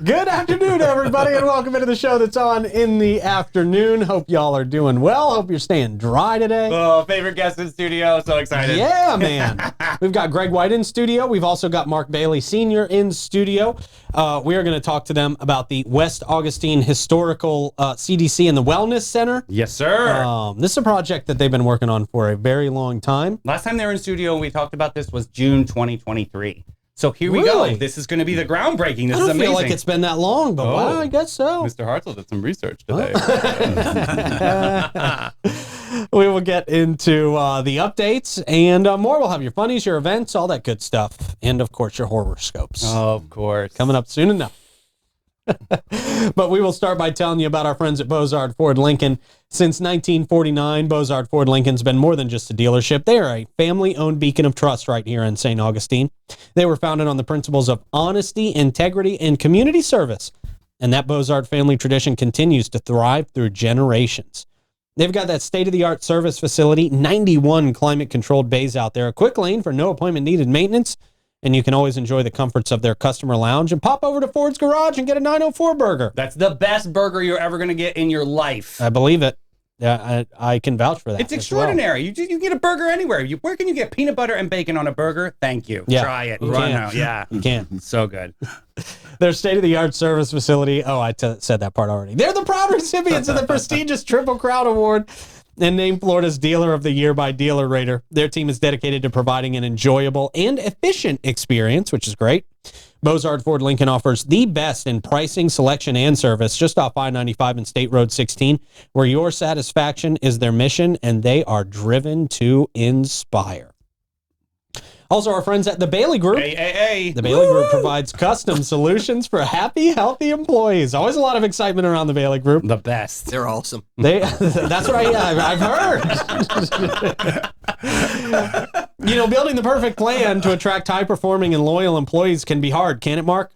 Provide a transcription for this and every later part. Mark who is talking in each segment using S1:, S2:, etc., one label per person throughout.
S1: Good afternoon, everybody, and welcome into the show that's on in the afternoon. Hope y'all are doing well. Hope you're staying dry today.
S2: Oh, favorite guest in studio. So excited.
S1: Yeah, man. We've got Greg White in studio. We've also got Mark Bailey Sr. in studio. We are going to talk to them about the West Augustine Historical CDC and the Wellness Center.
S2: Yes, sir.
S1: This is a project that they've been working on for a very long time.
S2: Last time they were in studio and we talked about this was June 2023. So here we
S1: Really?
S2: go. This is going to be the groundbreaking. This
S1: I
S2: is
S1: don't
S2: amazing.
S1: feel like it's been that long, but wow, I guess so.
S2: Mr. Hartzell did some research today.
S1: We will get into the updates and more. We'll have your funnies, your events, all that good stuff. And, of course, your horoscopes.
S2: Oh, of course.
S1: Coming up soon enough. But we will start by telling you about our friends at Bozard Ford Lincoln. Since 1949, Bozard Ford Lincoln's been more than just a dealership. They are a family-owned beacon of trust right here in St. Augustine. They were founded on the principles of honesty, integrity, and community service. And that Bozard family tradition continues to thrive through generations. They've got that state-of-the-art service facility, 91 climate-controlled bays out there, a quick lane for no appointment-needed maintenance, and you can always enjoy the comforts of their customer lounge and pop over to Ford's Garage and get a 904 burger.
S2: That's the best burger you're ever going to get in your life.
S1: I believe it. Yeah, I can vouch for that.
S2: It's extraordinary. You get a burger anywhere. Where can you get peanut butter and bacon on a burger? Thank you.
S1: Yeah,
S2: Try it.
S1: you
S2: Run
S1: can.
S2: out. Yeah.
S1: You can.
S2: So good.
S1: Their state-of-the-art service facility. Oh, I said that part already. They're the proud recipients of the prestigious Triple Crown Award and named Florida's Dealer of the Year by Dealer Rater. Their team is dedicated to providing an enjoyable and efficient experience, which is great. Bozard Ford Lincoln offers the best in pricing, selection, and service just off I-95 and State Road 16, where your satisfaction is their mission, and they are driven to inspire. Also, our friends at the Bailey Group.
S2: Hey.
S1: The Bailey Group provides custom solutions for happy, healthy employees. Always a lot of excitement around the Bailey Group.
S2: The best.
S3: They're awesome.
S1: That's what I've heard. Building the perfect plan to attract high-performing and loyal employees can be hard, can it, Mark?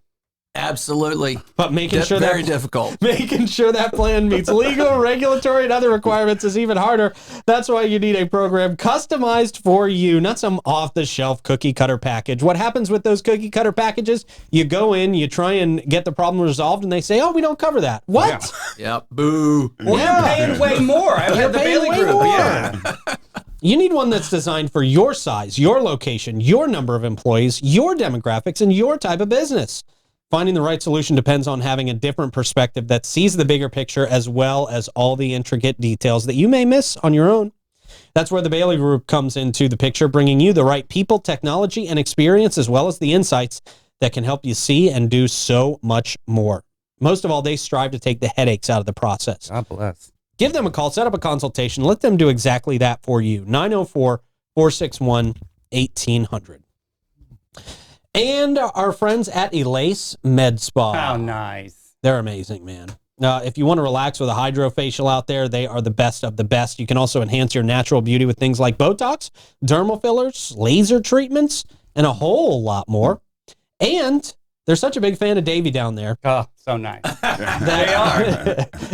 S3: Absolutely.
S1: But
S3: very difficult.
S1: Making sure that plan meets legal, regulatory, and other requirements is even harder. That's why you need a program customized for you, not some off-the-shelf cookie-cutter package. What happens with those cookie-cutter packages? You go in, you try and get the problem resolved, and they say, "Oh, we don't cover that." What?
S2: Yeah.
S3: Yep. Boo.
S2: Well, you're paying way more. I've had the Bailey Group.
S1: More.
S2: Yeah.
S1: You need one that's designed for your size, your location, your number of employees, your demographics, and your type of business. Finding the right solution depends on having a different perspective that sees the bigger picture as well as all the intricate details that you may miss on your own. That's where the Bailey Group comes into the picture, bringing you the right people, technology, and experience, as well as the insights that can help you see and do so much more. Most of all, they strive to take the headaches out of the process.
S2: God bless.
S1: Give them a call, set up a consultation, let them do exactly that for you. 904-461-1800. And our friends at Elace Med Spa.
S2: How nice.
S1: They're amazing, man. If you want to relax with a hydrofacial out there, they are the best of the best. You can also enhance your natural beauty with things like Botox, dermal fillers, laser treatments, and a whole lot more. And they're such a big fan of Davey down there.
S2: Oh, so nice.
S1: They are.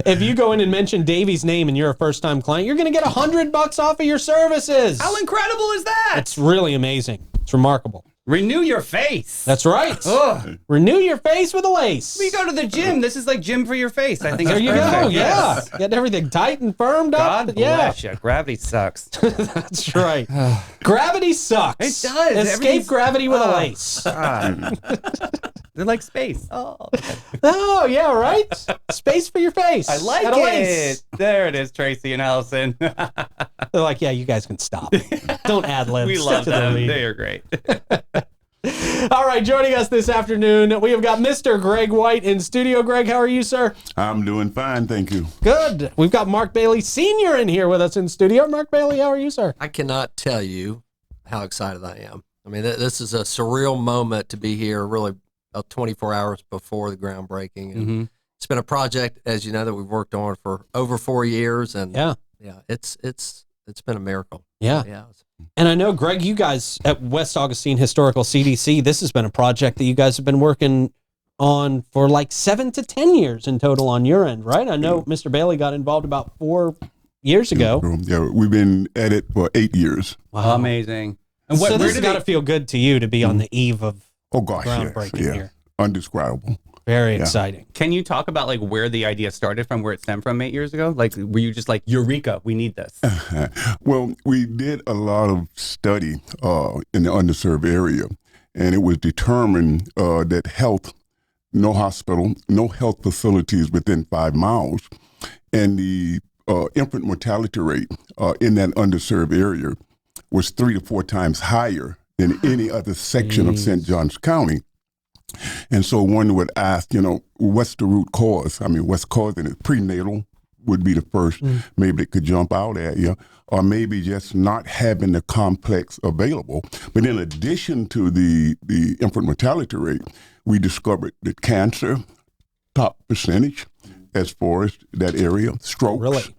S1: If you go in and mention Davey's name and you're a first-time client, you're going to get $100 off of your services.
S2: How incredible is that?
S1: It's really amazing. It's remarkable.
S2: Renew your face.
S1: That's right.
S2: Ugh.
S1: Renew your face with a lace.
S2: We go to the gym. This is like gym for your face. I think
S1: There
S2: it's
S1: you
S2: perfect.
S1: go.
S2: Yes.
S1: Yeah. Get everything tight and firmed up.
S2: God bless you. Gravity sucks.
S1: That's right. Gravity sucks.
S2: It does.
S1: Escape
S2: Everything's-
S1: gravity with a lace.
S2: God. They're like space. Oh,
S1: Oh, yeah, right? Space for your face.
S2: I like
S1: And a lace.
S2: it. There it is, Tracy and Allison.
S1: They're like, yeah, you guys can stop. Don't ad-lib.
S2: We
S1: Stick
S2: love
S1: to the
S2: them.
S1: lead.
S2: They are great.
S1: All right, joining us this afternoon, we have got Mr. Greg White in studio. Greg, how are you, sir?
S4: I'm doing fine, thank you.
S1: Good. We've got Mark Bailey Sr. in here with us in studio. Mark Bailey, how are you, sir?
S3: I cannot tell you how excited I am. I mean, this is a surreal moment to be here, really, 24 hours before the groundbreaking. And It's been a project, as you know, that we've worked on for over 4 years, and
S1: Yeah.
S3: it's been a miracle.
S1: Yeah. And I know, Greg, you guys at West Augustine Historical CDC, this has been a project that you guys have been working on for like 7 to 10 years in total on your end, right? I know Mr. Bailey got involved about 4 years ago.
S4: Yeah, we've been at it for 8 years.
S1: Wow.
S2: Amazing. And
S1: So this has got to feel good to you to be on the eve of
S4: Oh gosh,
S1: groundbreaking
S4: yes, yeah.
S1: here.
S4: Undescribable.
S1: Very exciting.
S2: Can you talk about like where the idea started from, where it stemmed from 8 years ago? Like, were you just like, Eureka, we need this?
S4: Well, we did a lot of study in the underserved area, and it was determined that no hospital, no health facilities within 5 miles, and the infant mortality rate in that underserved area was 3 to 4 times higher than any other section of St. Johns County. And so one would ask, what's the root cause? I mean, what's causing it? Prenatal would be the first. Maybe it could jump out at you, or maybe just not having the complex available. But in addition to the infant mortality rate, we discovered that cancer, top percentage as far as that area, strokes,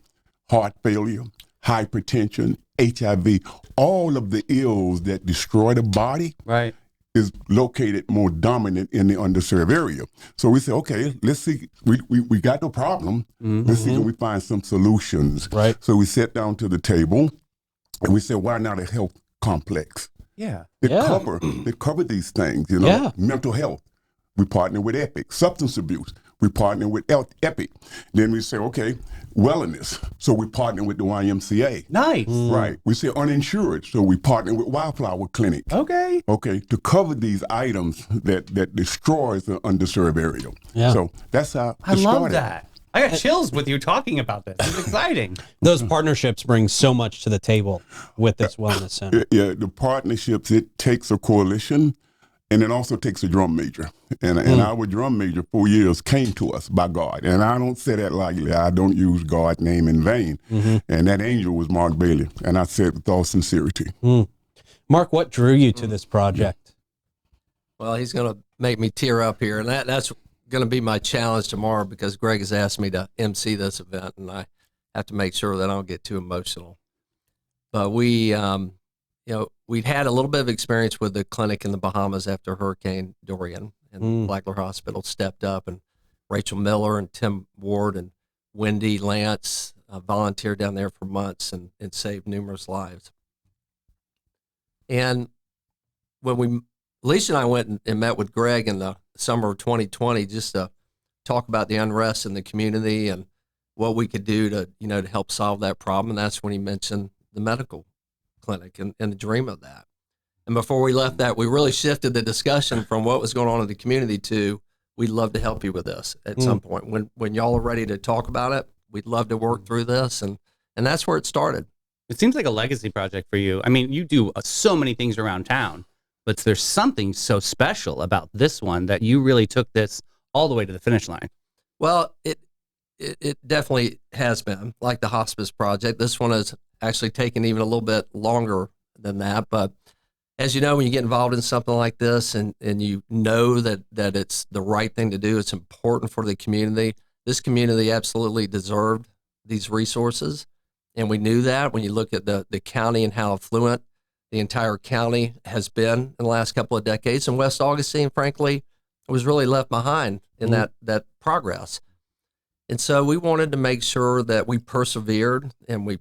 S4: heart failure, hypertension, HIV, all of the ills that destroy the body.
S2: Right.
S4: Is located more dominant in the underserved area. So we say, okay, let's see, we got the problem. Let's see, can we find some solutions?
S1: Right.
S4: So we sat down to the table and we said, why not a health complex?
S2: Yeah.
S4: It cover these things, mental health. We partner with EPIC, substance abuse. We partner with EPIC. Then we say, okay, wellness. So we partner with the YMCA.
S2: Nice.
S4: Right. We say uninsured. So we partner with Wildflower Clinic.
S2: Okay.
S4: Okay, to cover these items that destroys the underserved area.
S1: Yeah.
S4: So that's how
S2: I love that. I got chills with you talking about this. It's exciting.
S1: Those partnerships bring so much to the table with this wellness center.
S4: Yeah, the partnerships, it takes a coalition, and it also takes a drum major. And our drum major 4 years came to us by God. And I don't say that lightly. I don't use God's name in vain. And that angel was Mark Bailey. And I said with all sincerity.
S1: Mark, what drew you to this project?
S3: Well, he's going to make me tear up here, and that's going to be my challenge tomorrow because Greg has asked me to MC this event, and I have to make sure that I don't get too emotional. But we'd had a little bit of experience with the clinic in the Bahamas after Hurricane Dorian, and Flagler Hospital stepped up, and Rachel Miller and Tim Ward and Wendy Lance volunteered down there for months and saved numerous lives. And when Alicia and I went and met with Greg in the summer of 2020 just to talk about the unrest in the community and what we could do to help solve that problem. And that's when he mentioned the medical clinic and the dream of that. And before we left that, we really shifted the discussion from what was going on in the community to we'd love to help you with this at some point. When y'all are ready to talk about it, we'd love to work through this. And that's where it started.
S2: It seems like a legacy project for you. I mean, you do so many things around town, but there's something so special about this one that you really took this all the way to the finish line.
S3: Well, it definitely has been, like the hospice project. This one has actually taken even a little bit longer than that. But as you know, when you get involved in something like this and you know that it's the right thing to do, it's important for the community. This community absolutely deserved these resources. And we knew that when you look at the county and how affluent the entire county has been in the last couple of decades. And West Augustine, frankly, was really left behind in that progress. And so we wanted to make sure that we persevered and we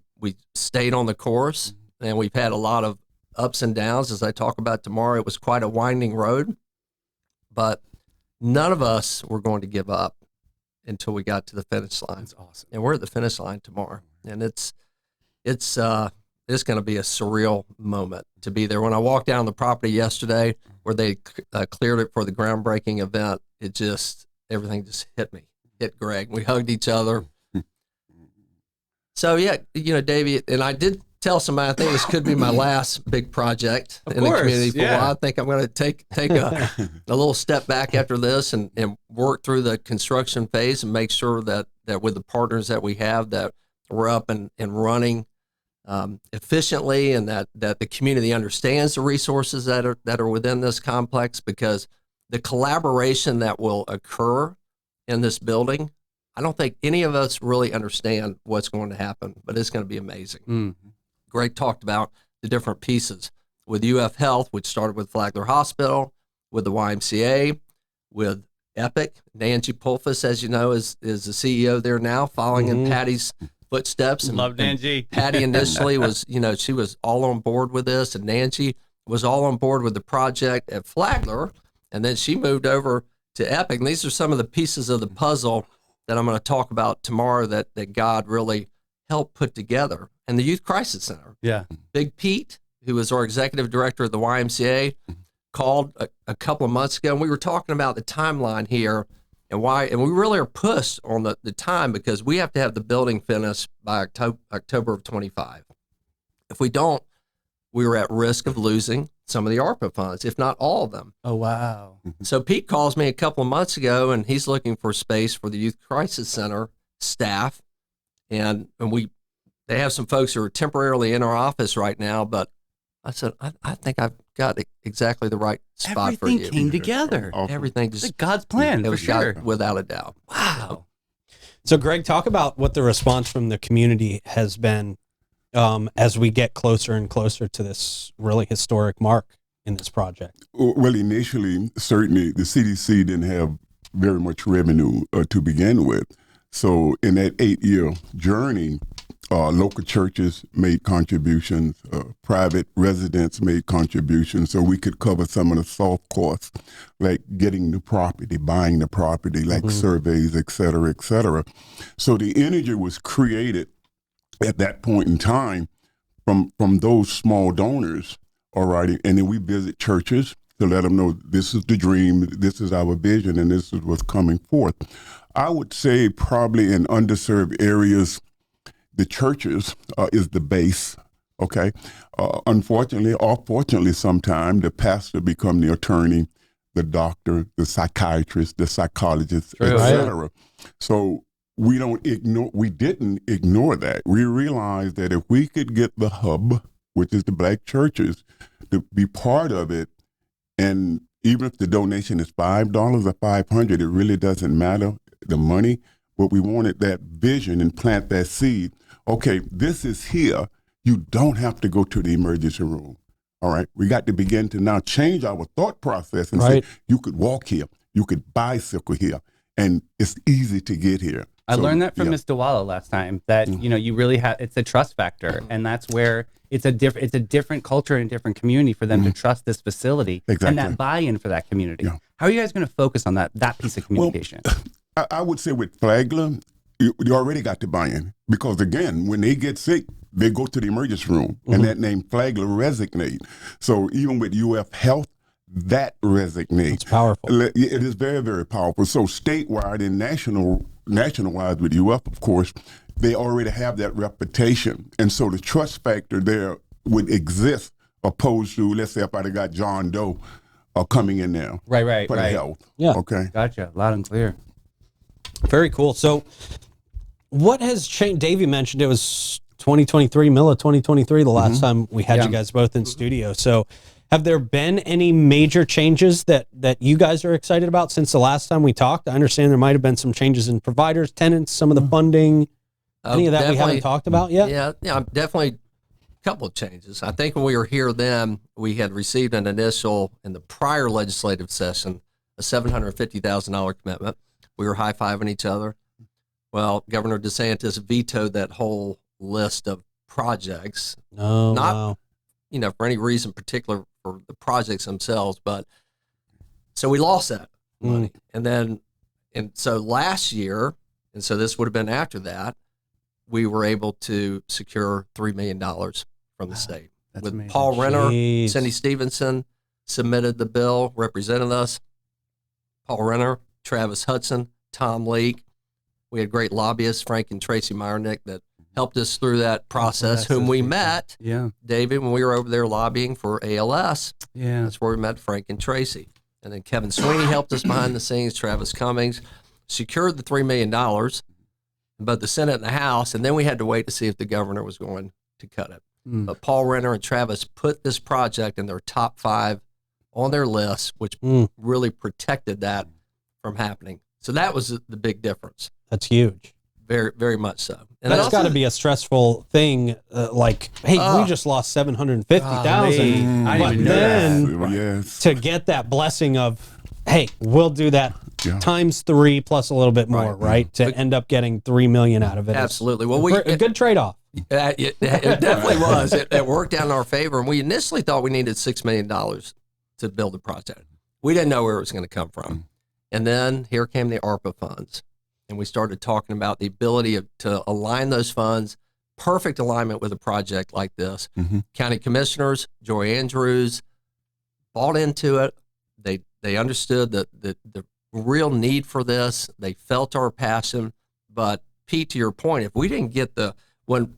S3: stayed on the course. And we've had a lot of ups and downs. As I talk about tomorrow, it was quite a winding road. But none of us were going to give up until we got to the finish line.
S2: That's awesome.
S3: And we're at the finish line tomorrow. And it's going to be a surreal moment to be there. When I walked down the property yesterday where they cleared it for the groundbreaking event, everything just hit Greg. We hugged each other. So, yeah, Davey, and I did tell somebody I think this could be my last big project in the community for a while. I think I'm going to take a little step back after this and work through the construction phase and make sure that with the partners that we have that we're up and running efficiently, and that the community understands the resources that are within this complex, because the collaboration that will occur in this building, I don't think any of us really understand what's going to happen, but it's going to be amazing. Greg talked about the different pieces with UF Health, which started with Flagler Hospital, with the YMCA, with Epic. Nancy Pulfus, as you know, is the CEO there now, following in Patty's footsteps. And
S2: love Nancy.
S3: Patty initially was, she was all on board with this, and Nancy was all on board with the project at Flagler, and then she moved over Epic. And these are some of the pieces of the puzzle that I'm going to talk about tomorrow that God really helped put together. And the Youth Crisis Center.
S2: Yeah.
S3: Big Pete, who was our executive director of the YMCA, called a couple of months ago, and we were talking about the timeline here and why. And we really are pushed on the time because we have to have the building finished by October of 25. If we don't, we were at risk of losing some of the ARPA funds, if not all of them.
S2: Oh, wow.
S3: So Pete calls me a couple of months ago, and he's looking for space for the Youth Crisis Center staff. And they have some folks who are temporarily in our office right now, but I said, I think I've got exactly the right spot for you.
S2: Everything came together.
S4: Awesome.
S3: Everything
S2: It's
S3: just,
S2: like God's plan,
S3: it
S2: for
S3: was
S2: sure.
S3: God, without a doubt.
S2: Wow.
S1: So, Greg, talk about what the response from the community has been as we get closer and closer to this really historic mark in this project.
S4: Well, initially, certainly the CDC didn't have very much revenue to begin with. So in that 8-year journey, local churches made contributions, private residents made contributions, so we could cover some of the soft costs, like getting the property, buying the property, like surveys, et cetera, et cetera. So the energy was created at that point in time from those small donors, all right, and then we visit churches to let them know this is the dream, this is our vision, and this is what's coming forth. I would say probably in underserved areas, the churches is the base, okay? Unfortunately, or fortunately sometimes, the pastor become the attorney, the doctor, the psychiatrist, the psychologist,
S2: True.
S4: et cetera. So we didn't ignore that. We realized that if we could get the hub, which is the black churches, to be part of it, and even if the donation is $5 or $500, it really doesn't matter, the money, but we wanted that vision and plant that seed. Okay, this is here. You don't have to go to the emergency room. All right, we got to begin to now change our thought process and say, you could walk here, you could bicycle here, and it's easy to get here.
S2: I learned that from Ms. Dewala last time, that you really have, it's a trust factor, and that's where it's a different culture and different community for them to trust this facility and that buy-in for that community.
S4: Yeah.
S2: How are you guys going to focus on that piece of communication?
S4: Well, I would say with Flagler, you already got the buy-in, because again, when they get sick, they go to the emergency room, and that name Flagler resonate. So even with UF Health, that resonates.
S1: It's powerful.
S4: It is very, very powerful. So statewide and nationwide with UF, of course, they already have that reputation. And so the trust factor there would exist, opposed to, let's say, if I'd have got John Doe coming in there.
S2: Right.
S4: For the health.
S1: Yeah.
S4: Okay.
S2: Gotcha. Loud and clear.
S1: Very cool. So what has changed? Davey mentioned it was 2023, Milla 2023, the last time we had you guys both in studio. So have there been any major changes that you guys are excited about since the last time we talked? I understand there might have been some changes in providers, tenants, some of the funding. Any of that we haven't talked about yet?
S3: Yeah, definitely a couple of changes. I think when we were here then, we had received an initial, in the prior legislative session, a $750,000 commitment. We were high-fiving each other. Well, Governor DeSantis vetoed that whole list of projects.
S1: No,
S3: Not, for any reason particular for the projects themselves, but so we lost that money. And so last year, and so this would have been after that, we were able to secure $3 million from the state.
S2: That's
S3: With
S2: amazing.
S3: Paul Renner,
S1: Jeez.
S3: Cindy Stevenson submitted the bill, represented us. Paul Renner, Travis Hudson, Tom Leake. We had great lobbyists, Frank and Tracy Meyernick, that helped us through that process,
S2: that's
S3: whom
S2: so
S3: we
S2: sweet.
S3: met,
S2: Yeah.
S3: David, when we were over there lobbying for ALS.
S2: Yeah.
S3: That's where we met Frank and Tracy. And then Kevin Sweeney helped us behind the scenes, Travis Cummings, secured the $3 million, but the Senate and the House, and then we had to wait to see if the governor was going to cut it. But Paul Renner and Travis put this project in their top 5 on their list, which really protected that from happening. So that was the big difference.
S1: That's huge.
S3: Very, very much so. And
S1: That's
S3: also-
S1: got to be a stressful thing. Like, hey, we just lost 750,000.
S2: I didn't
S1: But
S2: even know
S1: then
S2: that.
S4: Yes.
S1: to get that blessing of, hey, we'll do that times 3 plus a little bit more, right? To end up getting $3 million out of it.
S3: Absolutely. Well,
S1: A good trade-off.
S3: It definitely was. It worked out in our favor. And we initially thought we needed $6 million to build the project. We didn't know where it was going to come from. And then here came the ARPA funds. And we started talking about the ability to align those funds, perfect alignment with a project like this. County commissioners, Joy Andrews, bought into it. They understood the real need for this. They felt our passion. But Pete, to your point, if we didn't get when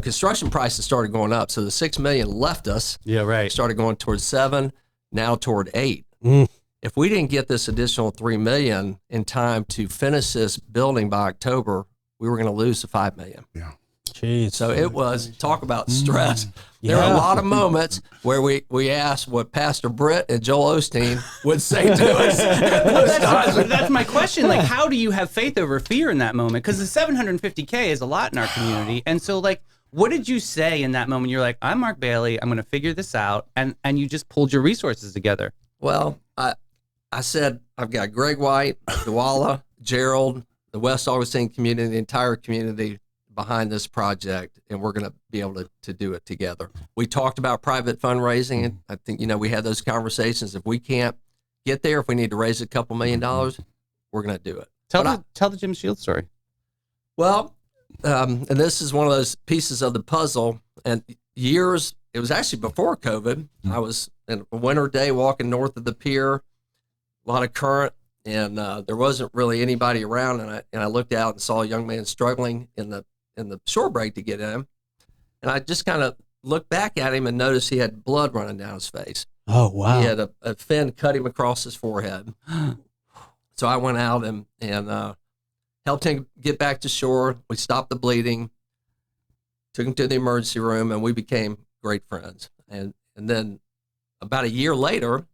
S3: construction prices started going up, so the $6 million left us.
S2: Yeah, right.
S3: Started going towards 7, now toward 8. If we didn't get this additional $3 million in time to finish this building by October, we were going to lose the $5 million.
S4: Yeah.
S1: Jeez.
S3: So it was, talk about stress. There were a lot of moments where we asked what Pastor Britt and Joel Osteen would say to us.
S2: That's my question. Like, how do you have faith over fear in that moment? Because the $750K is a lot in our community. And so, like, what did you say in that moment? You're like, I'm Mark Bailey. I'm going to figure this out. And you just pulled your resources together.
S3: Well, I said, I've got Greg White, Dwala, Gerald, the West Augustine community, the entire community behind this project, and we're going to be able to do it together. We talked about private fundraising, and I think, we had those conversations. If we can't get there, if we need to raise a couple $1 million, we're going to do it.
S2: Tell the Jim Shields story.
S3: Well, and this is one of those pieces of the puzzle, and it was actually before COVID. I was in a winter day walking north of the pier, a lot of current, and there wasn't really anybody around, and I looked out and saw a young man struggling in the shore break to get in, and I just kind of looked back at him and noticed he had blood running down his face.
S1: Oh, wow.
S3: He had a fin cut him across his forehead. So I went out and helped him get back to shore. We stopped the bleeding, took him to the emergency room, and we became great friends. And then about a year later,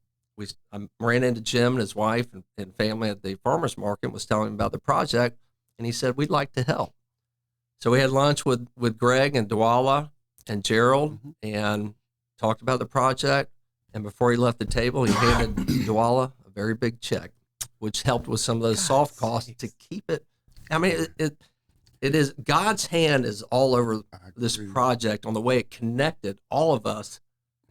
S3: I ran into Jim and his wife and family at the farmer's market and was telling him about the project, and he said, we'd like to help. So we had lunch with Greg and Dwala and Gerald and talked about the project. And before he left the table, he handed Dwala a very big check, which helped with some of those soft costs to keep it. I mean, it is, God's hand is all over this project on the way it connected all of us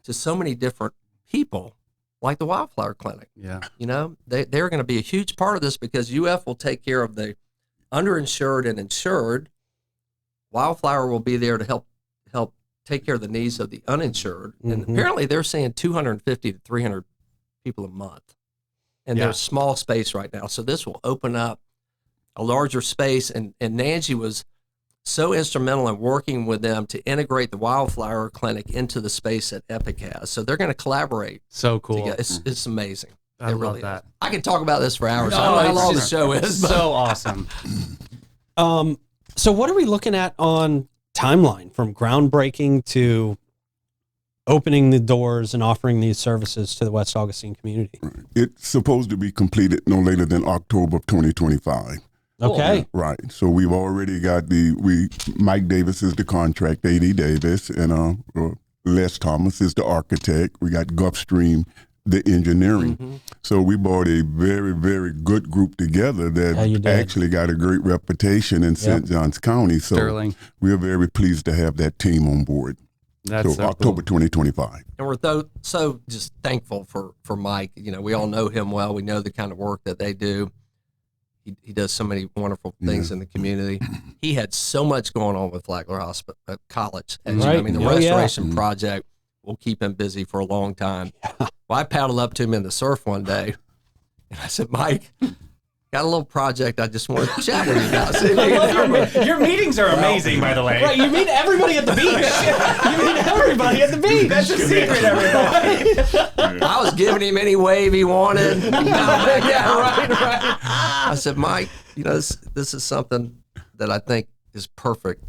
S3: to so many different people, like the Wildflower Clinic.
S2: Yeah.
S3: They're going to be a huge part of this because UF will take care of the underinsured and insured. Wildflower will be there to help take care of the needs of the uninsured. And apparently they're saying 250 to 300 people a month. And they're small space right now. So this will open up a larger space. And Nancy was so instrumental in working with them to integrate the Wildflower Clinic into the space that Epic has. So they're going to collaborate.
S2: So cool.
S3: Together. It's amazing.
S2: I love that.
S3: I can talk about this for hours. I don't know how long the show is.
S2: So awesome.
S1: So what are we looking at on timeline from groundbreaking to opening the doors and offering these services to the West Augustine community?
S4: It's supposed to be completed no later than October of 2025.
S1: Okay.
S4: Right. So we've already got Mike Davis is the contract, A.D. Davis, and Les Thomas is the architect. We got Gulfstream, the engineering. So we brought a very, very good group together that actually got a great reputation in St. Johns County. So we're very pleased to have that team on board.
S2: That's so
S4: October 2025.
S3: And we're so just thankful for Mike. We all know him well. We know the kind of work that they do. He does so many wonderful things in the community. He had so much going on with Flagler Hospital College. And
S1: Right.
S3: I mean, the restoration project will keep him busy for a long time. Well, I paddled up to him in the surf one day, and I said, Mike, got a little project I just want to chat with you about.
S2: Your meetings are amazing, by the way.
S1: Right, you meet everybody at the beach. You meet everybody at the beach.
S2: That's a secret, everybody.
S3: I was giving him any wave he wanted.
S1: Right.
S3: I said, Mike, this is something that I think is perfect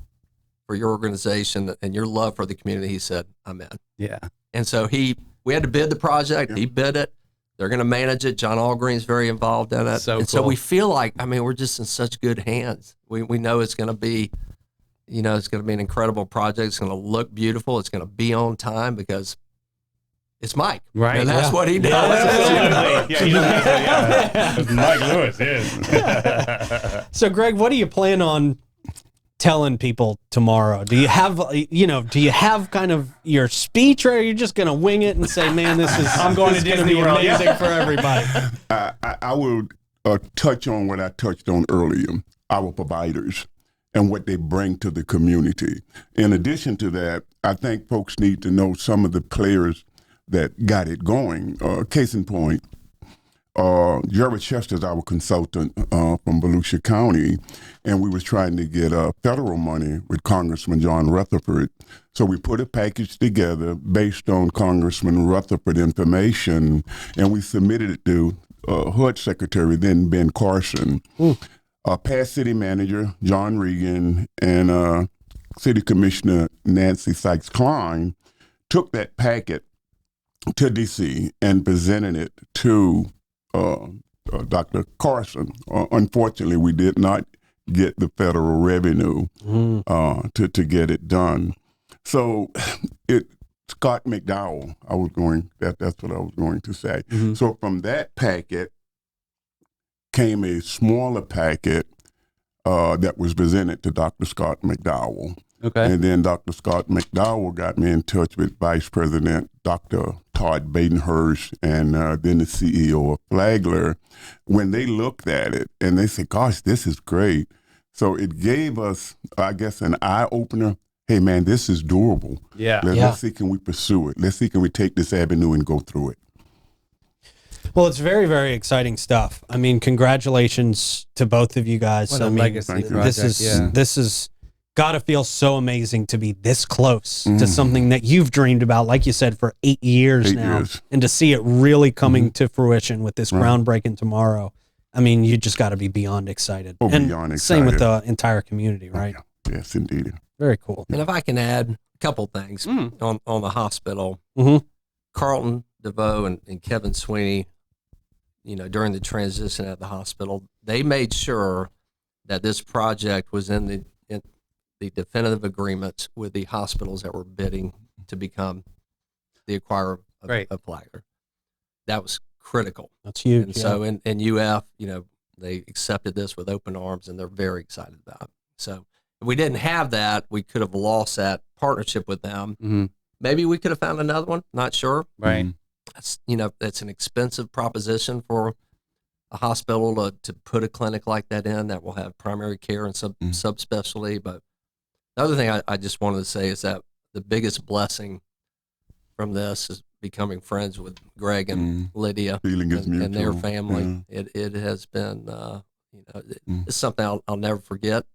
S3: for your organization and your love for the community. He said, I'm in.
S2: Yeah.
S3: And so we had to bid the project. He bid it. They're going to manage it. John Allgreen's very involved in it. So we feel like, we're just in such good hands. We know it's going to be, it's going to be an incredible project. It's going to look beautiful. It's going to be on time because it's Mike.
S2: Right.
S3: And that's what he does.
S2: Mike Lewis is.
S1: So, Greg, what do you plan on telling people tomorrow? Do you have kind of your speech, or are you just going to wing it and say, man, I'm going to Disney World. Amazing for everybody.
S4: I would touch on what I touched on earlier, our providers and what they bring to the community. In addition to that, I think folks need to know some of the players that got it going. Case in point, Jared Chester is our consultant from Volusia County, and we was trying to get federal money with Congressman John Rutherford. So we put a package together based on Congressman Rutherford information, and we submitted it to HUD Secretary, then Ben Carson. Past city manager John Regan and City Commissioner Nancy Sykes-Klein took that packet to D.C. and presented it to Dr. Carson. Unfortunately, we did not get the federal revenue to get it done. So Scott McDowell, that's what I was going to say. So from that packet came a smaller packet that was presented to Dr. Scott McDowell.
S2: Okay.
S4: And then Dr. Scott McDowell got me in touch with Vice President Dr. Todd Badenhurst and then the CEO of Flagler. When they looked at it and they said, gosh, this is great. So it gave us, I guess, an eye-opener. Hey, man, this is doable.
S2: Yeah.
S4: Let's see, can we pursue it? Let's see, can we take this avenue and go through it?
S1: Well, it's very, very exciting stuff. I mean, congratulations to both of you guys.
S2: What a
S1: I mean,
S2: legacy project.
S1: this is got to feel so amazing to be this close to something that you've dreamed about, like you said, for 8 years now, and to see it really coming to fruition with this groundbreaking tomorrow. I mean, you just got to be beyond excited.
S4: Beyond excited.
S1: Same with the entire community, right?
S4: Yes, indeed.
S1: Very cool.
S3: And if I can add a couple things on the hospital, Carlton DeVoe and Kevin Sweeney, during the transition at the hospital, they made sure that this project was in the definitive agreements with the hospitals that were bidding to become the acquirer of Flagler. That was critical.
S1: That's huge.
S3: And so in UF, they accepted this with open arms, and they're very excited about it. So if we didn't have that, we could have lost that partnership with them. Maybe we could have found another one. Not sure.
S2: Right.
S3: That's, that's an expensive proposition for a hospital to put a clinic like that in that will have primary care and subspecialty. But the other thing I just wanted to say is that the biggest blessing from this is becoming friends with Greg and Lydia and their family. It has been, it's something I'll never forget.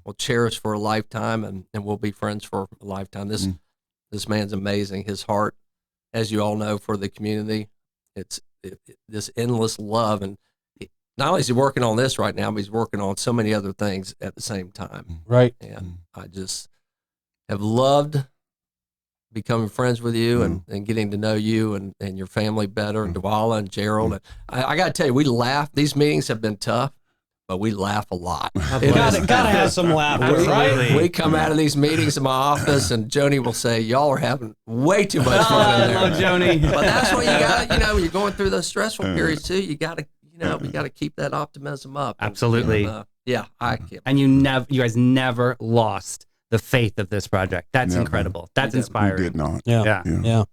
S3: We'll cherish for a lifetime, and we'll be friends for a lifetime. This man's amazing. His heart, as you all know, for the community, it's this endless love. And not only is he working on this right now, but he's working on so many other things at the same time.
S1: Right.
S3: And I just have loved becoming friends with you and getting to know you and your family better, and Dwala and Gerald. And I got to tell you, we laugh. These meetings have been tough, but we laugh a lot.
S1: Gotta have some laughter, right?
S3: We come out of these meetings in my office, and Joni will say, "Y'all are having way too much fun in there."
S2: I love Joni.
S3: But that's what you got. When you're going through those stressful periods too, you got to, we got to keep that optimism up.
S2: Absolutely.
S3: I can't.
S2: And you guys never lost the faith of this project. That's incredible. That's inspiring.
S4: We did not.
S1: Yeah.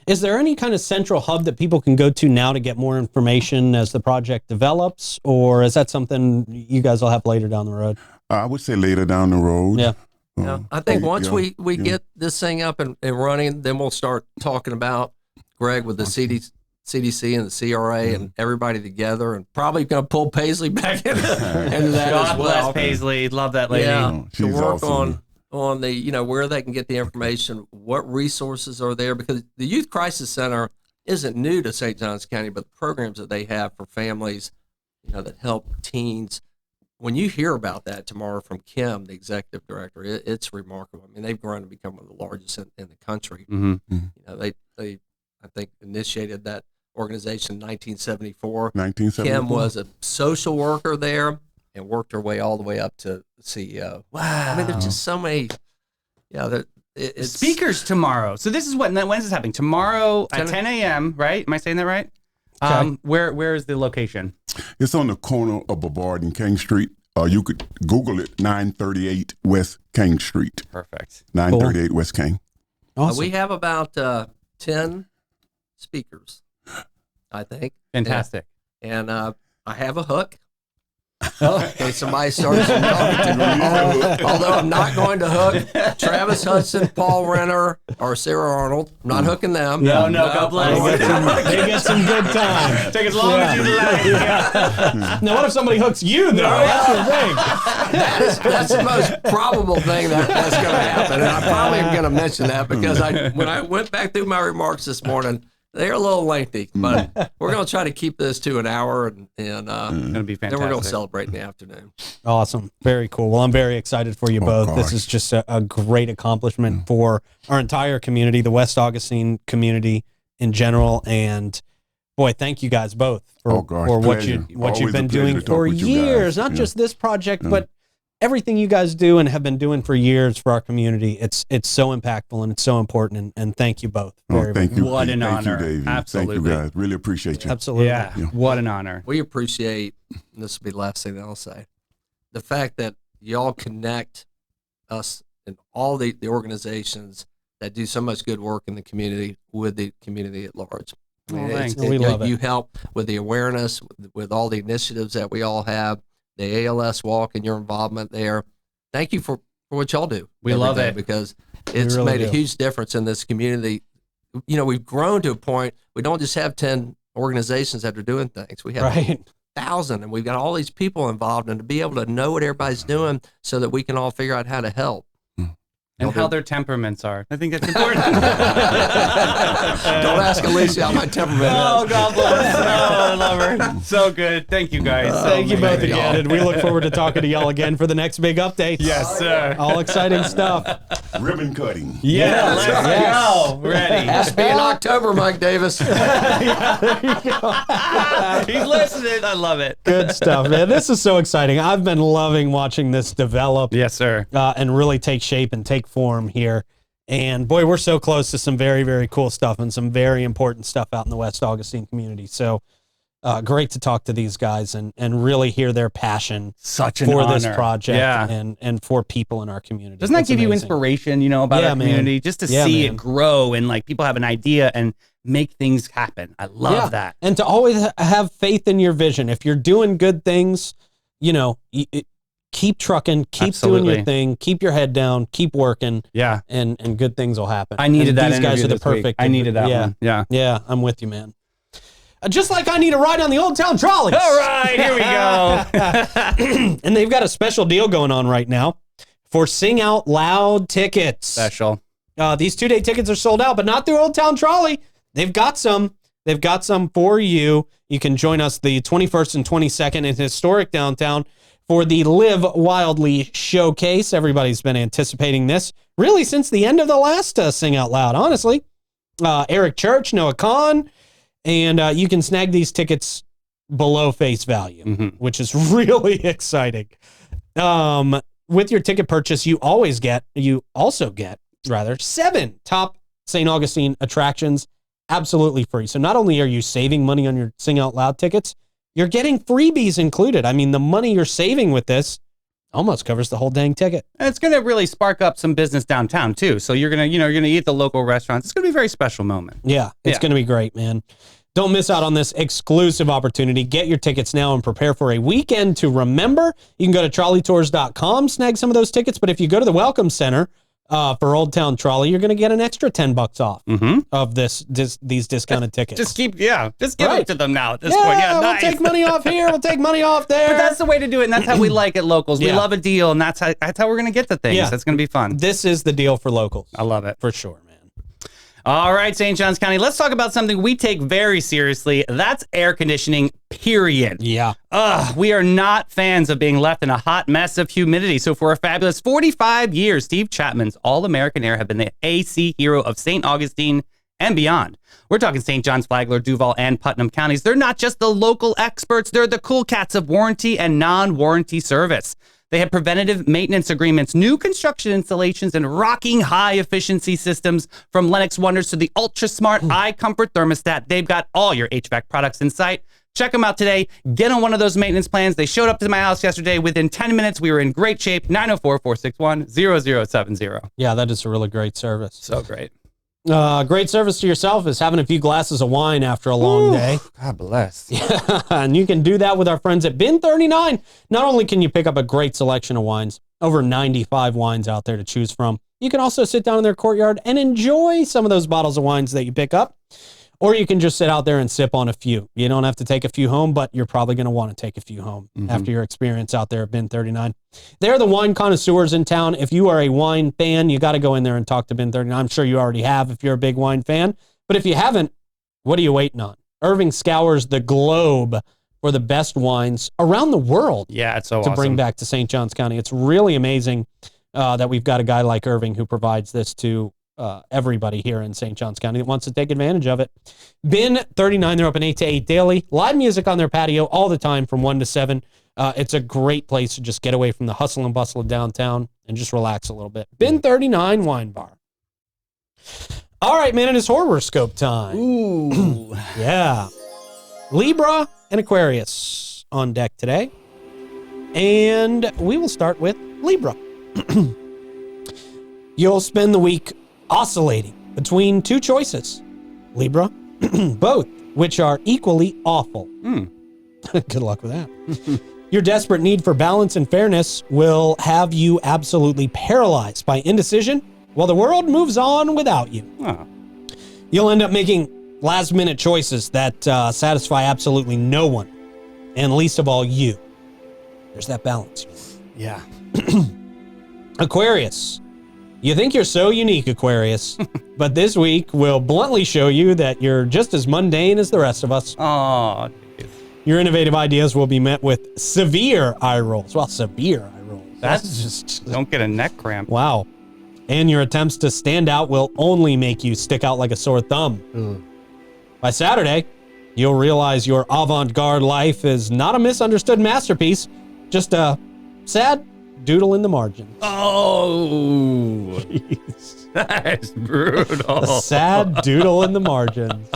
S1: Is there any kind of central hub that people can go to now to get more information as the project develops, or is that something you guys will have later down the road? I
S4: would say later down the road.
S3: Yeah. I think once we get this thing up and running, then we'll start talking about, Greg, with the CDC and the CRA and everybody together, and probably going to pull Paisley back into that
S2: God
S3: as well.
S2: bless Paisley. Love that lady.
S3: Yeah,
S4: she's
S3: to work
S4: awesome.
S3: on the, where they can get the information, what resources are there, because the Youth Crisis Center isn't new to St. Johns County, but the programs that they have for families, that help teens. When you hear about that tomorrow from Kim, the executive director, it's remarkable. I mean, they've grown to become one of the largest in the country. They I think initiated that organization in 1974. Kim was a social worker there and worked her way all the way up to CEO.
S2: Wow.
S3: I mean, there's just so many. It's
S2: Speakers tomorrow. So this is when is this happening? Tomorrow at 10 a.m., right? Am I saying that right?
S1: Okay.
S2: Where is the location?
S4: It's on the corner of Brevard and King Street. You could Google it, 938 West King Street.
S2: Perfect.
S4: 938 West King.
S1: Awesome.
S3: We have about 10 speakers, I think.
S2: Fantastic.
S3: And I have a hook. In case somebody starts talking to me. Although I'm not going to hook Travis Hudson, Paul Renner, or Sarah Arnold. I'm not hooking them.
S2: No, God bless.
S1: They get some good time.
S2: Take as long as you like.
S1: Now, what if somebody hooks you, though? That's the thing.
S3: That's the most probable thing that's going to happen. And I probably am going to mention that because when I went back through my remarks this morning, they're a little lengthy, but we're going to try to keep this to an hour, and
S2: It's going to be fantastic.
S3: then we're going to celebrate in the afternoon.
S1: Awesome. Very cool. Well, I'm very excited for you both.
S4: gosh.
S1: This is just a great accomplishment for our entire community, the West Augustine community in general. And boy, thank you guys both for what
S4: pleasure.
S1: you've
S4: Always a
S1: been
S4: pleasure
S1: doing
S4: to talk
S1: for
S4: with you
S1: years.
S4: guys.
S1: Not
S4: Yeah.
S1: just this project, but everything you guys do and have been doing for years for our community. It's so impactful and it's so important. And thank you both. Very,
S4: Thank you.
S2: What an
S4: Thank
S2: honor.
S4: you, David.
S2: Absolutely.
S4: Thank you, guys. Really appreciate you.
S1: Absolutely.
S2: Yeah, what an honor.
S3: We appreciate, and this will be the last thing that I'll say, the fact that y'all connect us and all the organizations that do so much good work in the community with the community at large. I mean,
S2: thanks.
S1: We love it.
S3: You help with the awareness, with all the initiatives that we all have, the ALS walk and your involvement there. Thank you for what y'all do.
S2: We
S3: every
S2: love
S3: day,
S2: it.
S3: because it's
S1: really
S3: made a
S1: do.
S3: huge difference in this community. You know, we've grown to a point, we don't just have 10 organizations that are doing things. We have
S1: Right.
S3: 1,000, and we've got all these people involved, and to be able to know what everybody's doing so that we can all figure out how to help.
S2: And how their temperaments are. I think that's important.
S3: Don't ask Alicia how my temperament
S2: Oh,
S3: is.
S2: God bless. Oh, I love her. So good. Thank you, guys.
S1: Thank you both
S3: man,
S1: again.
S3: y'all.
S1: And we look forward to talking to y'all again for the next big update.
S2: Yes, sir.
S1: All exciting stuff.
S4: Ribbon cutting.
S2: Yeah, let's go. Ready.
S3: Has to be in October, Mike Davis.
S2: He's listening. I love it.
S1: Good stuff, man. This is so exciting. I've been loving watching this develop
S2: Yes, sir.
S1: and really take shape and take form here. And boy, we're so close to some very, very cool stuff and some very important stuff out in the West Augustine community. So great to talk to these guys and really hear their passion
S2: Such an
S1: for
S2: honor.
S1: this project
S2: Yeah.
S1: and for people in our community.
S2: Doesn't that
S1: It's
S2: give you
S1: amazing.
S2: inspiration, you know, about
S1: Yeah,
S2: our
S1: man.
S2: community? Just to
S1: Yeah,
S2: see
S1: man.
S2: it grow and like people have an idea and make things happen. I love
S1: Yeah.
S2: that.
S1: And to always have faith in your vision. If you're doing good things, you know, keep trucking, keep doing your
S2: Absolutely.
S1: thing, keep your head down, keep working,
S2: Yeah.
S1: and good things will happen.
S2: I needed
S1: And
S2: that
S1: These guys
S2: interview
S1: are the
S2: this week.
S1: perfect.
S2: I needed that
S1: yeah,
S2: one. Yeah.
S1: Yeah, I'm with you, man. Just like I need a ride on the Old Town Trolleys.
S2: All right, here we go.
S1: And they've got a special deal going on right now for Sing Out Loud tickets.
S2: Special.
S1: These 2-day tickets are sold out, but not through Old Town Trolley. They've got some. They've got some for you. You can join us the 21st and 22nd in historic downtown for the Live Wildly showcase. Everybody's been anticipating this really since the end of the last Sing Out Loud, honestly. Eric Church, Noah Kahn, and you can snag these tickets below face value, which is really exciting. With your ticket purchase, you also get 7 top St. Augustine attractions absolutely free. So not only are you saving money on your Sing Out Loud tickets, you're getting freebies included. I mean, the money you're saving with this almost covers the whole dang ticket.
S2: And it's going to really spark up some business downtown too. So you're going to eat at the local restaurants. It's going to be a very special moment.
S1: Yeah, it's going to be great, man. Don't miss out on this exclusive opportunity. Get your tickets now and prepare for a weekend to remember. You can go to trolleytours.com, snag some of those tickets. But if you go to the Welcome Center for Old Town Trolley, you're going to get an extra $10 off of these discounted tickets.
S2: Just give it to them now at this
S1: yeah,
S2: point. Yeah,
S1: we'll
S2: nice.
S1: take money off here. We'll take money off there.
S2: But that's the way to do it, and that's how we like it, locals. We
S1: Yeah.
S2: love a deal, and that's how we're going to get to things.
S1: Yeah.
S2: That's going to be fun.
S1: This is the deal for locals.
S2: I love it.
S1: For sure, man.
S2: All right, St. Johns County, let's talk about something we take very seriously. That's air conditioning, period.
S1: Yeah.
S2: We are not fans of being left in a hot mess of humidity. So for a fabulous 45 years, Steve Chapman's All-American Air have been the AC hero of St. Augustine and beyond. We're talking St. John's, Flagler, Duval, and Putnam counties. They're not just the local experts. They're the cool cats of warranty and non-warranty service. They have preventative maintenance agreements, new construction installations, and rocking high-efficiency systems from Lennox Wonders to the ultra-smart iComfort thermostat. They've got all your HVAC products in sight. Check them out today. Get on one of those maintenance plans. They showed up to my house yesterday. Within 10 minutes, we were in great shape. 904-461-0070.
S1: Yeah, that is a really great service.
S2: So great.
S1: Great service to yourself is having a few glasses of wine after a long day.
S2: God bless.
S1: Yeah, and you can do that with our friends at Bin 39. Not only can you pick up a great selection of wines, over 95 wines out there to choose from, you can also sit down in their courtyard and enjoy some of those bottles of wines that you pick up. Or you can just sit out there and sip on a few. You don't have to take a few home, but you're probably going to want to take a few home after your experience out there at Bin 39. They're the wine connoisseurs in town. If you are a wine fan, you got to go in there and talk to Bin 39. I'm sure you already have if you're a big wine fan. But if you haven't, what are you waiting on? Irving scours the globe for the best wines around the world.
S2: Yeah, it's so
S1: to
S2: awesome.
S1: bring back to St. Johns County. It's really amazing that we've got a guy like Irving who provides this to everybody here in St. Johns County that wants to take advantage of it. Bin 39, they're open 8 to 8 daily. Live music on their patio all the time from 1 to 7. It's a great place to just get away from the hustle and bustle of downtown and just relax a little bit. Bin 39 Wine Bar. All right, man, it is horoscope time.
S2: Ooh.
S1: Yeah. Libra and Aquarius on deck today. And we will start with Libra. You'll spend the week oscillating between two choices, Libra, both which are equally awful. Good luck with that. Your desperate need for balance and fairness will have you absolutely paralyzed by indecision while the world moves on without you.
S2: Oh.
S1: You'll end up making last-minute choices that satisfy absolutely no one, and least of all you. There's that balance.
S2: Yeah.
S1: Aquarius. You think you're so unique, Aquarius, but this week will bluntly show you that you're just as mundane as the rest of us.
S2: Oh.
S1: Your innovative ideas will be met with severe eye rolls. Well, severe eye rolls.
S2: That's just, don't get a neck cramp.
S1: Wow. And your attempts to stand out will only make you stick out like a sore thumb. By Saturday, you'll realize your avant-garde life is not a misunderstood masterpiece, just a sad doodle in the margins.
S2: Oh.
S1: Jeez.
S2: That's brutal.
S1: A sad doodle in the margins.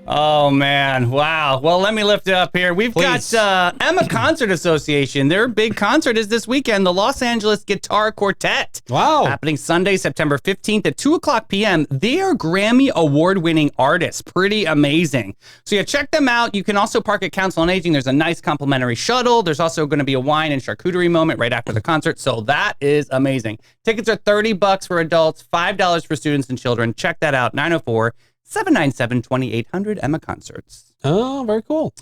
S2: Oh, man. Wow. Well, let me lift it up here. We've
S1: Please.
S2: got Emma Concert Association. Their big concert is this weekend, the Los Angeles Guitar Quartet.
S1: Wow.
S2: Happening Sunday, September 15th at 2 o'clock p.m. They are Grammy award-winning artists. Pretty amazing. So yeah, check them out. You can also park at Council on Aging. There's a nice complimentary shuttle. There's also going to be a wine and charcuterie moment right after the concert. So that is amazing. Tickets are $30 for adults, $5 for students and children. Check that out. 904-797-2800 Emma Concerts.
S1: Oh, very cool.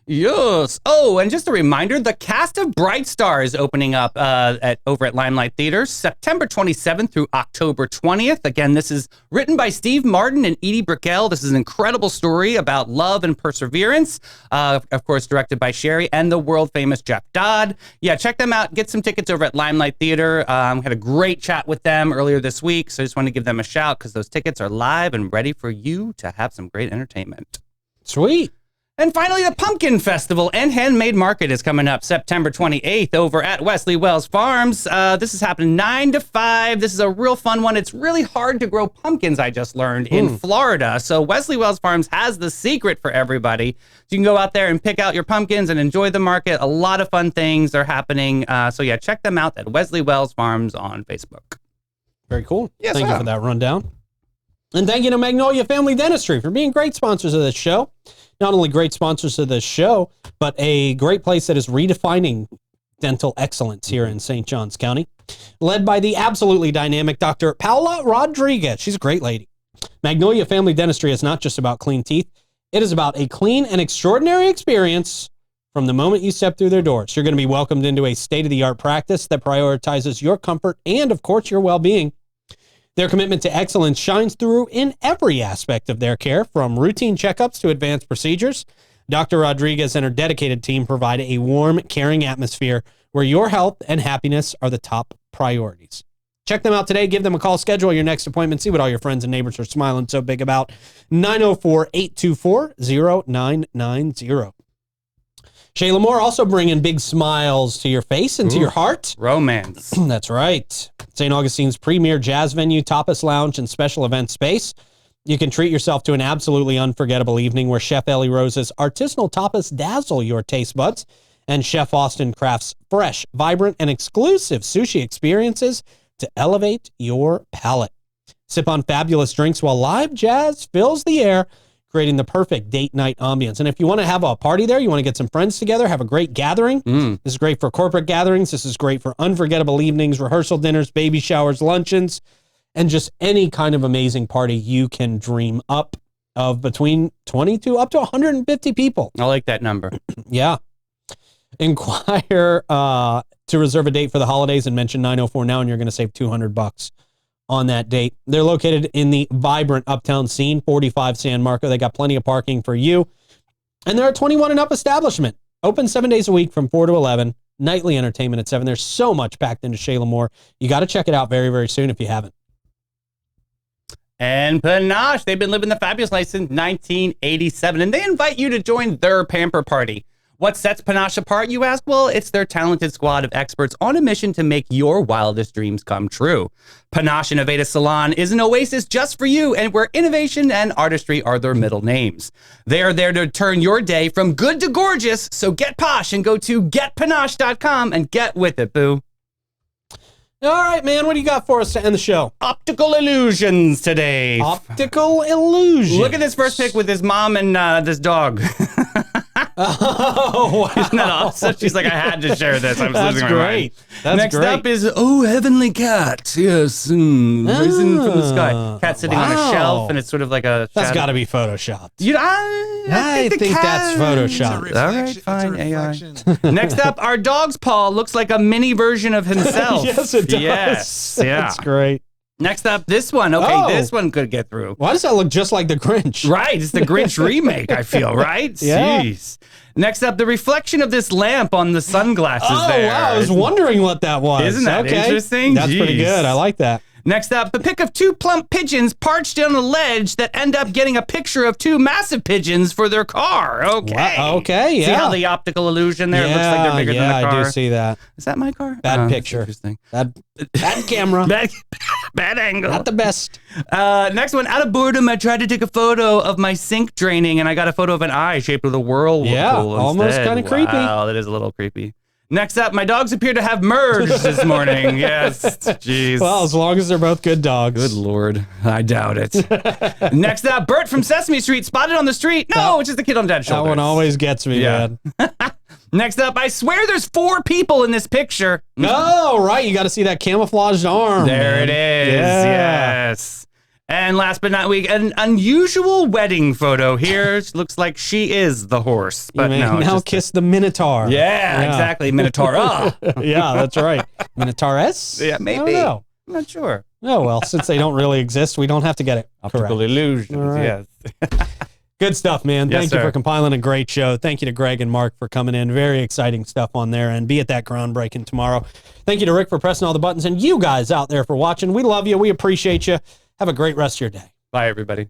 S2: Yes. Oh, and just a reminder, the cast of Bright Star is opening up over at Limelight Theater, September 27th through October 20th. Again, this is written by Steve Martin and Edie Brickell. This is an incredible story about love and perseverance. Of course, directed by Sherry and the world-famous Jeff Dodd. Yeah, check them out. Get some tickets over at Limelight Theater. Had a great chat with them earlier this week, so I just wanted to give them a shout because those tickets are live and ready for you to have some great entertainment.
S1: Sweet.
S2: And finally, the Pumpkin Festival and Handmade Market is coming up September 28th over at Wesley Wells Farms. This is happening 9 to 5. This is a real fun one. It's really hard to grow pumpkins, I just learned, in Florida. So Wesley Wells Farms has the secret for everybody. So you can go out there and pick out your pumpkins and enjoy the market. A lot of fun things are happening. So yeah, check them out at Wesley Wells Farms on Facebook.
S1: Very cool.
S2: Yes,
S1: Thank you
S2: sir.
S1: for that rundown. And thank you to Magnolia Family Dentistry for being great sponsors of this show. Not only great sponsors of this show, but a great place that is redefining dental excellence here in St. Johns County. Led by the absolutely dynamic Dr. Paula Rodriguez. She's a great lady. Magnolia Family Dentistry is not just about clean teeth. It is about a clean and extraordinary experience from the moment you step through their doors. You're going to be welcomed into a state-of-the-art practice that prioritizes your comfort and, of course, your well-being. Their commitment to excellence shines through in every aspect of their care, from routine checkups to advanced procedures. Dr. Rodriguez and her dedicated team provide a warm, caring atmosphere where your health and happiness are the top priorities. Check them out today. Give them a call. Schedule your next appointment. See what all your friends and neighbors are smiling so big about. 904-824-0990. Shayla Moore also bringing big smiles to your face and to your heart.
S2: Romance.
S1: That's right. St. Augustine's premier jazz venue, tapas lounge, and special event space. You can treat yourself to an absolutely unforgettable evening where Chef Ellie Rose's artisanal tapas dazzle your taste buds, and Chef Austin crafts fresh, vibrant, and exclusive sushi experiences to elevate your palate. Sip on fabulous drinks while live jazz fills the air, creating the perfect date night ambience. And if you want to have a party there, you want to get some friends together, have a great gathering. This is great for corporate gatherings. This is great for unforgettable evenings, rehearsal dinners, baby showers, luncheons, and just any kind of amazing party you can dream up of, between 20 to up to 150 people.
S2: I like that number.
S1: Yeah. Inquire to reserve a date for the holidays and mention 904 now, and you're going to save $200 on that date. They're located in the vibrant uptown scene, 45 San Marco. They got plenty of parking for you. And they're a 21 and up establishment. Open 7 days a week from 4 to 11. Nightly entertainment at 7. There's so much packed into Shayla Moore. You got to check it out very, very soon if you haven't.
S2: And Panache, they've been living the fabulous life since 1987, and they invite you to join their pamper party. What sets Panache apart, you ask? Well, it's their talented squad of experts on a mission to make your wildest dreams come true. Panache Innovative Salon is an oasis just for you, and where innovation and artistry are their middle names. They are there to turn your day from good to gorgeous, so get posh and go to getpanache.com and get with it, boo.
S1: All right, man, what do you got for us to end the show?
S2: Optical illusions today.
S1: Optical illusions.
S2: Look at this first pic with his mom and this dog.
S1: Oh, wow.
S2: Isn't that awesome? She's like, I had to share this. I'm
S1: That's
S2: losing my mind.
S1: great. That's
S2: Next
S1: great.
S2: up is, oh, heavenly cat. Yes, risen from the sky. Cat sitting on a
S1: Wow.
S2: shelf, and it's sort of like a
S1: That's
S2: shadow.
S1: got to be photoshopped.
S2: I
S1: think that's Photoshopped.
S5: It's a
S2: All right,
S5: reflection-
S2: fine,
S5: it's a
S2: AI.
S5: reflection.
S2: Next up, our dog's paw looks like a mini version of himself.
S1: Yes, it does.
S2: Yes, yeah.
S1: That's great.
S2: Next up, this one. Okay,
S1: Oh.
S2: this one could get through.
S1: Why does that look just like the Grinch?
S2: Right, it's the Grinch remake, I feel, right?
S1: Yeah.
S2: Jeez. Next up, the reflection of this lamp on the sunglasses
S1: Oh,
S2: there.
S1: wow. I was wondering what that was.
S2: Isn't that
S1: Okay.
S2: interesting?
S1: That's pretty
S2: Jeez.
S1: good. I like that.
S2: Next up, the pic of two plump pigeons parched on a ledge that end up getting a picture of two massive pigeons for their car. Okay.
S1: Wow, okay,
S2: See
S1: yeah.
S2: how the optical illusion there? It looks like they're bigger
S1: yeah,
S2: than the car.
S1: I do see that.
S2: Is that my car?
S1: Bad
S2: Oh,
S1: picture.
S2: that's interesting.
S1: Bad camera.
S2: Bad angle.
S1: Not the best.
S2: Next one, out of boredom, I tried to take a photo of my sink draining, and I got a photo of an eye shaped with a whirlpool
S1: Yeah, almost
S2: instead.
S1: kinda creepy.
S2: Wow, that is a little creepy. Next up, my dogs appear to have merged this morning. Yes, jeez.
S1: Well, as long as they're both good dogs.
S2: Good Lord, I doubt it. Next up, Bert from Sesame Street spotted on the street. No, it's just the kid on Dad's
S1: That
S2: shoulder.
S1: one always gets me,
S2: Yeah.
S1: man.
S2: Next up, I swear there's 4 people in this picture.
S1: Oh, right. You got to see that camouflaged arm.
S2: There
S1: man.
S2: it is.
S1: Yeah.
S2: Yes. And last but not least, an unusual wedding photo here. Looks like she is the horse.
S1: You
S2: But
S1: may
S2: no, it's
S1: now
S2: just
S1: kiss the Minotaur.
S2: yeah, exactly. Minotaur.
S1: Yeah, that's right. Minotauress?
S2: Yeah,
S1: I
S2: maybe.
S1: don't know.
S2: I'm not sure.
S1: Oh, well, since they don't really exist, we don't have to get it
S2: Optical
S1: correct.
S2: illusions.
S1: All right.
S2: Yes.
S1: Good stuff, man.
S2: Yes,
S1: Thank you
S2: sir.
S1: for compiling a great show. Thank you to Greg and Mark for coming in. Very exciting stuff on there, and be at that groundbreaking tomorrow. Thank you to Rick for pressing all the buttons, and you guys out there for watching. We love you. We appreciate you. Have a great rest of your day.
S2: Bye, everybody.